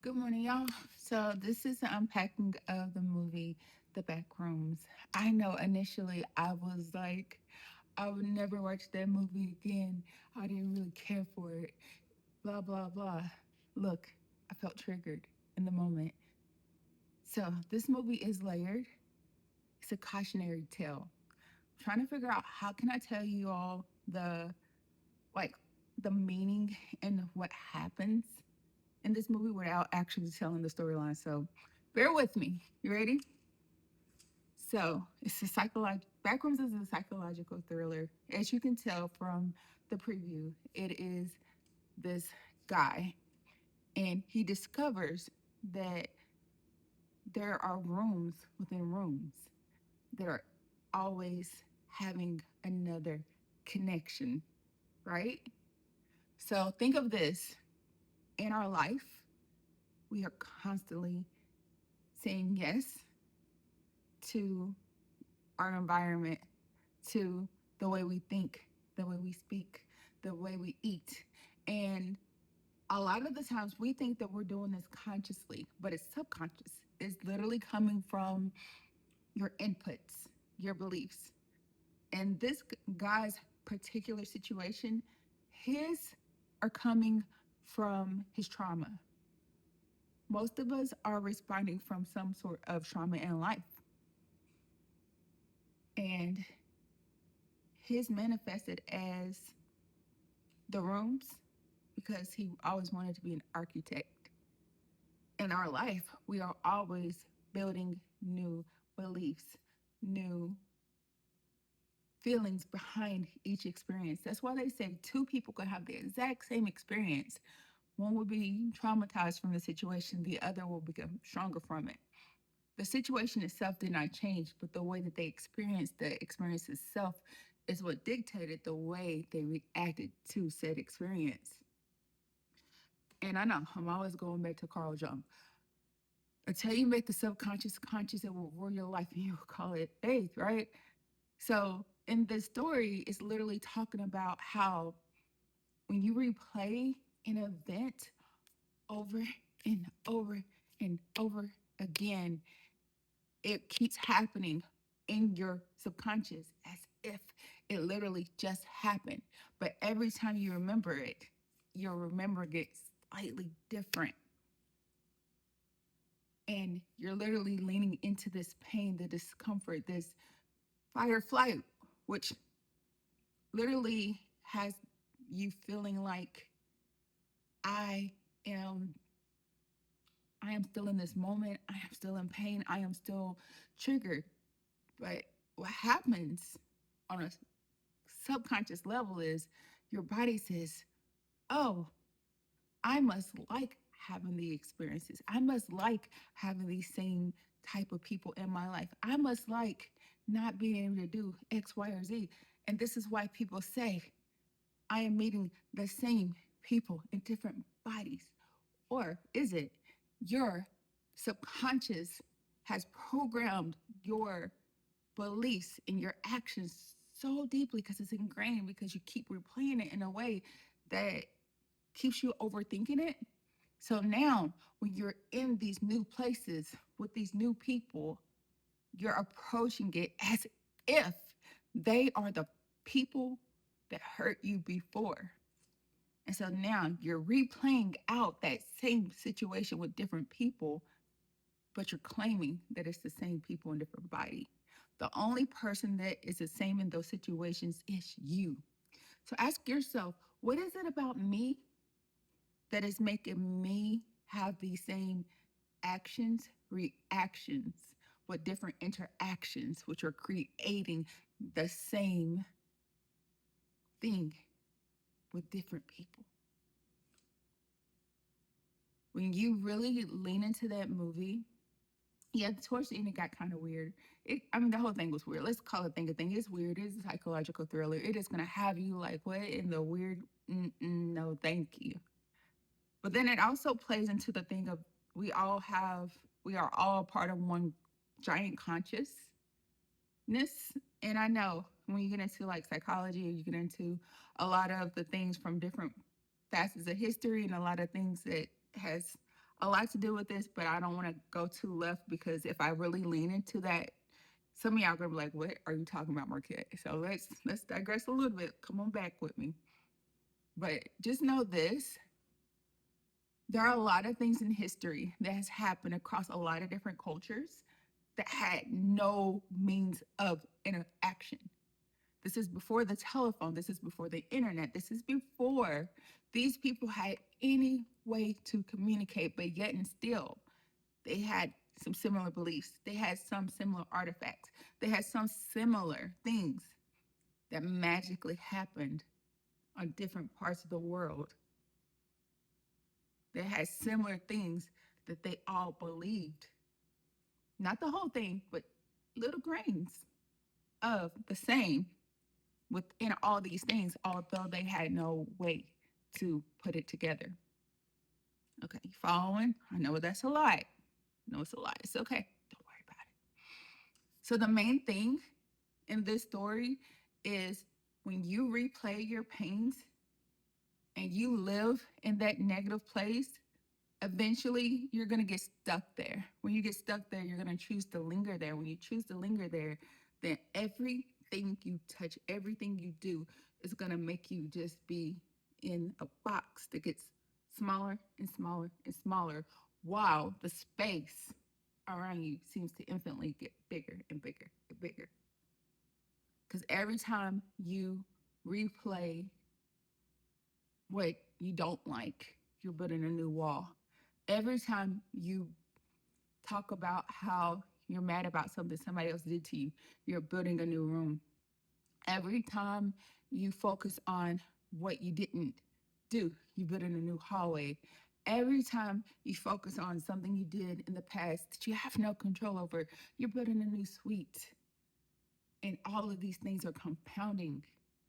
Good morning, y'all. So, this is the unpacking of the movie The Backrooms. I know initially I was like, I would never watch that movie again. I didn't really care for it. Blah, blah, blah. Look, I felt triggered in the moment. So, this movie is layered, it's a cautionary tale. I'm trying to figure out how can I tell you all like, the meaning and what happens in this movie without actually telling the storyline. So bear with me. You ready? So it's a Backrooms is a psychological thriller. As you can tell from the preview, it is this guy, and he discovers that there are rooms within rooms that are always having another connection, right? So think of this in our life, we are constantly saying yes to our environment, to the way we think, the way we speak, the way we eat. And a lot of the times we think that we're doing this consciously, but it's subconscious. It's literally coming from your inputs, your beliefs. And this guy's particular situation, his are coming from his trauma. Most of us are responding from some sort of trauma in life. And his manifested as the rooms because he always wanted to be an architect. In our life, we are always building new beliefs, new feelings behind each experience. That's why they say two people can have the exact same experience. One will be traumatized from the situation, the other will become stronger from it. The situation itself did not change, but the way that they experienced the experience itself is what dictated the way they reacted to said experience. And I know I'm always going back to Carl Jung. Until you make the subconscious conscious, it will rule your life and you call it faith, right? So in this story, it's literally talking about how when you replay an event over and over and over again, it keeps happening in your subconscious as if it literally just happened. But every time you remember it, you'll remember it slightly different. And you're literally leaning into this pain, the discomfort, this fight or flight, which literally has you feeling like I am I am still in this moment, I am still in pain, I am still triggered. But what happens on a subconscious level is your body says, "Oh, I must like having the experiences. I must like having these same type of people in my life. I must like not being able to do X, Y, or Z." And this is why people say, I am meeting the same people in different bodies. Or is it your subconscious has programmed your beliefs and your actions so deeply because it's ingrained because you keep replaying it in a way that keeps you overthinking it. So now, when you're in these new places with these new people, you're approaching it as if they are the people that hurt you before. And so now you're replaying out that same situation with different people, but you're claiming that it's the same people in different body. The only person that is the same in those situations is you. So ask yourself, what is it about me that is making me have these same actions, reactions with different interactions, which are creating the same thing with different people? When you really lean into that movie, yeah, towards the end it got kind of weird. I mean, the whole thing was weird. Let's call it thing a thing. It's weird. It's a psychological thriller. It is gonna have you like, what in the weird? No, thank you. But then it also plays into the thing of we all have, we are all part of one giant consciousness. And I know when you get into like psychology, or you get into a lot of the things from different facets of history and a lot of things that has a lot to do with this, but I don't want to go too left because if I really lean into that, some of y'all are gonna be like, "What are you talking about, Marquette?" So let's digress a little bit. Come on back with me. But just know this: there are a lot of things in history that has happened across a lot of different cultures that had no means of interaction. This is before the telephone. This is before the internet. This is before these people had any way to communicate, but yet and still, they had some similar beliefs. They had some similar artifacts. They had some similar things that magically happened on different parts of the world. They had similar things that they all believed. Not the whole thing, but little grains of the same within all these things, although they had no way to put it together. Okay, you following? I know that's a lot. I know it's a lot. It's okay. Don't worry about it. So the main thing in this story is when you replay your pains and you live in that negative place, eventually you're going to get stuck there. When you get stuck there, you're going to choose to linger there. When you choose to linger there, then everything you touch, everything you do is going to make you just be in a box that gets smaller and smaller and smaller while the space around you seems to infinitely get bigger and bigger and bigger. Because every time you replay what you don't like, you're building a new wall. Every time you talk about how you're mad about something somebody else did to you, you're building a new room. Every time you focus on what you didn't do, you're building a new hallway. Every time you focus on something you did in the past that you have no control over, you're building a new suite. And all of these things are compounding.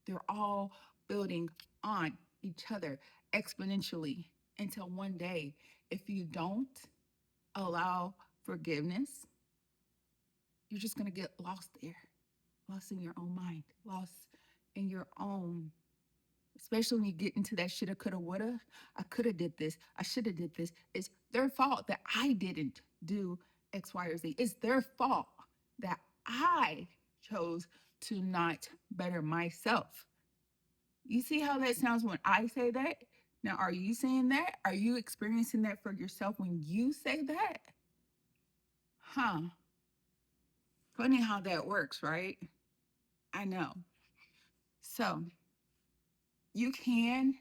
They're all building on each other exponentially until one day, if you don't allow forgiveness, you're just going to get lost there, lost in your own mind, lost in your own, especially when you get into that shoulda, coulda, woulda. I coulda did this. I shoulda did this. It's their fault that I didn't do X, Y, or Z. It's their fault that I chose to not better myself. You see how that sounds when I say that? Now, are you saying that? Are you experiencing that for yourself when you say that? Huh. Funny how that works, right? I know. So you can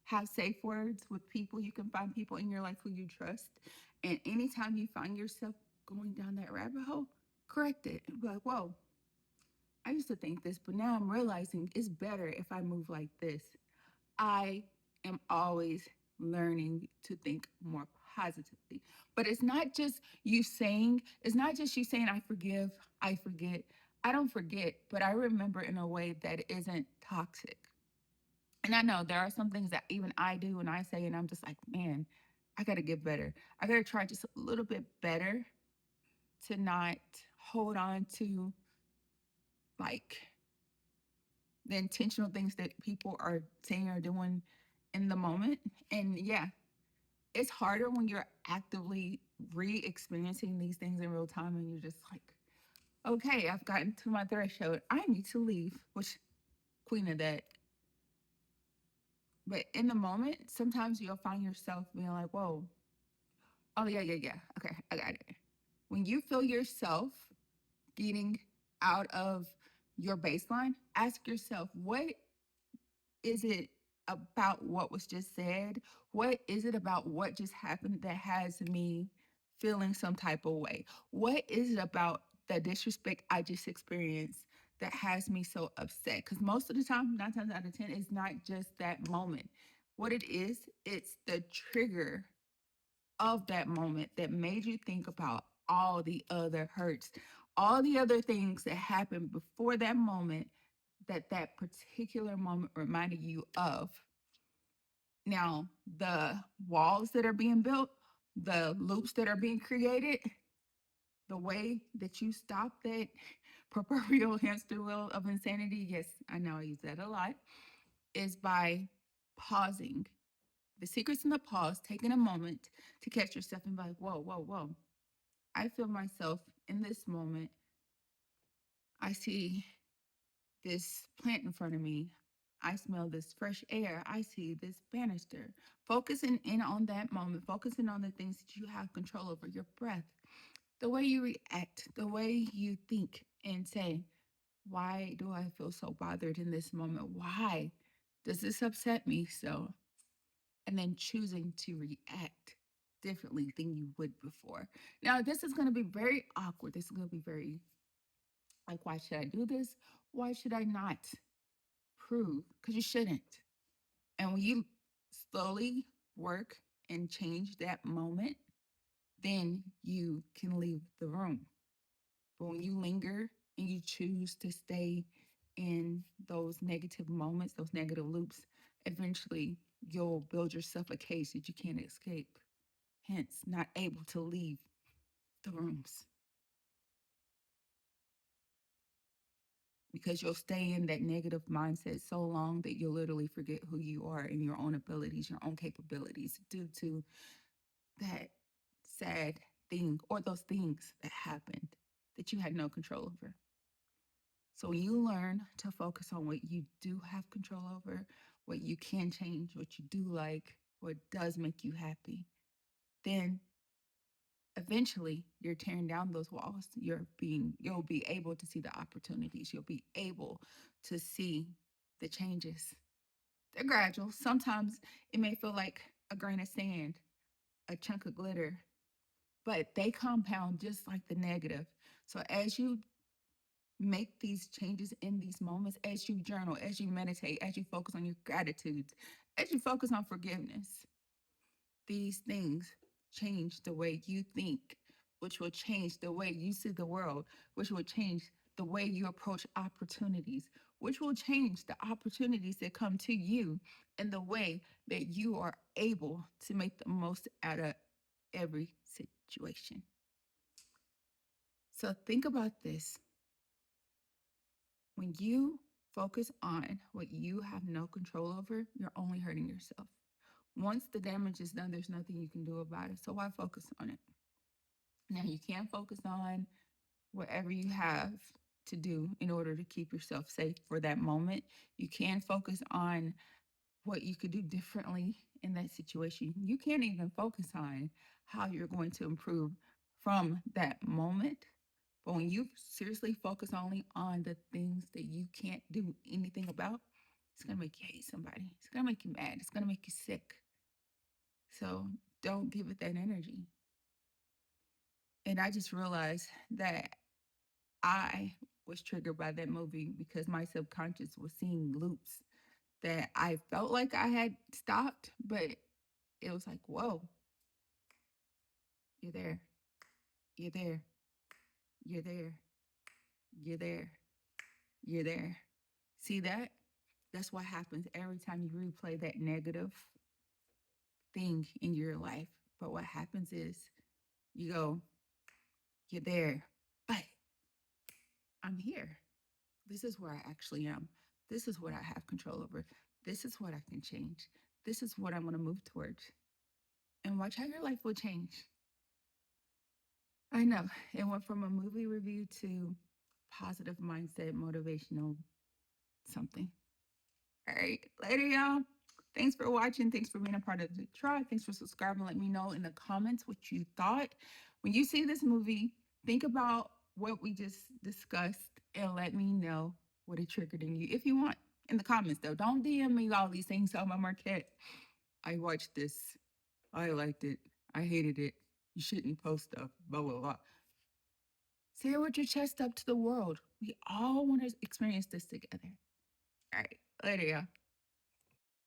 have safe words with people. You can find people in your life who you trust. And anytime you find yourself going down that rabbit hole, correct it. Be like, whoa, I used to think this, but now I'm realizing it's better if I move like this. I am always learning to think more positively. But it's not just you saying, I forgive, I forget. I don't forget, but I remember in a way that isn't toxic. And I know there are some things that even I do and I say, and I'm just like, man, I got to get better. I got to try just a little bit better to not hold on to like the intentional things that people are saying or doing in the moment. And yeah, it's harder when you're actively re-experiencing these things in real time and you're just like, okay, I've gotten to my threshold. I need to leave, which queen of that. But in the moment, sometimes you'll find yourself being like, whoa, oh yeah, yeah, yeah. Okay, I got it. When you feel yourself getting out of your baseline, ask yourself, what is it about what was just said? What is it about what just happened that has me feeling some type of way? What is it about the disrespect I just experienced that has me so upset? Because most of the time, 9 times out of 10, it's not just that moment. What it is, it's the trigger of that moment that made you think about all the other hurts, all the other things that happened before that moment that that particular moment reminded you of. Now, the walls that are being built, the loops that are being created, the way that you stop that proverbial hamster wheel of insanity, yes, I know I use that a lot, is by pausing The secret's in the pause, taking a moment to catch yourself and be like, whoa, whoa, whoa. I feel myself in this moment. I see this plant in front of me. I smell this fresh air. I see this banister. Focusing in on that moment, focusing on the things that you have control over, your breath, the way you react, the way you think and say, why do I feel so bothered in this moment? Why does this upset me so? And then choosing to react differently than you would before. Now, this is going to be very awkward. This is going to be very like, why should I do this? Why should I not prove? Because you shouldn't. And when you slowly work and change that moment, then you can leave the room. But when you linger and you choose to stay in those negative moments, those negative loops, eventually you'll build yourself a case that you can't escape, hence, not able to leave the rooms because you'll stay in that negative mindset so long that you'll literally forget who you are and your own abilities, your own capabilities due to that sad thing or those things that happened that you had no control over. So when you learn to focus on what you do have control over, what you can change, what you do like, what does make you happy, then eventually you're tearing down those walls. You'll be able to see the opportunities. You'll be able to see the changes. They're gradual. Sometimes it may feel like a grain of sand, a chunk of glitter, but they compound just like the negative. So as you make these changes in these moments, as you journal, as you meditate, as you focus on your gratitudes, as you focus on forgiveness, these things change the way you think, which will change the way you see the world, which will change the way you approach opportunities, which will change the opportunities that come to you and the way that you are able to make the most out of every situation. So think about this. When you focus on what you have no control over, you're only hurting yourself. Once the damage is done, there's nothing you can do about it. So why focus on it? Now, you can focus on whatever you have to do in order to keep yourself safe for that moment. You can focus on what you could do differently in that situation. You can't even focus on how you're going to improve from that moment. But when you seriously focus only on the things that you can't do anything about, it's going to make you hate somebody. It's going to make you mad. It's going to make you sick. So don't give it that energy. And I just realized that I was triggered by that movie because my subconscious was seeing loops that I felt like I had stopped, but it was like, whoa, you're there, you're there, you're there, you're there, you're there. See that? That's what happens every time you replay that negative thing in your life. But what happens is you go, you're there, but I'm here. This is where I actually am. This is what I have control over. This is what I can change. This is what I'm going to move towards. And watch how your life will change. I know it went from a movie review to positive mindset, motivational something. All right, later, y'all. Thanks for watching. Thanks for being a part of the tribe. Thanks for subscribing. Let me know in the comments what you thought. When you see this movie, think about what we just discussed and let me know what it triggered in you if you want. In the comments, though. Don't DM me all these things. Oh, my Marquette, I watched this. I liked it. I hated it. You shouldn't post stuff. Blah, blah, blah. Say it with your chest up to the world. We all want to experience this together. All right. Later, y'all.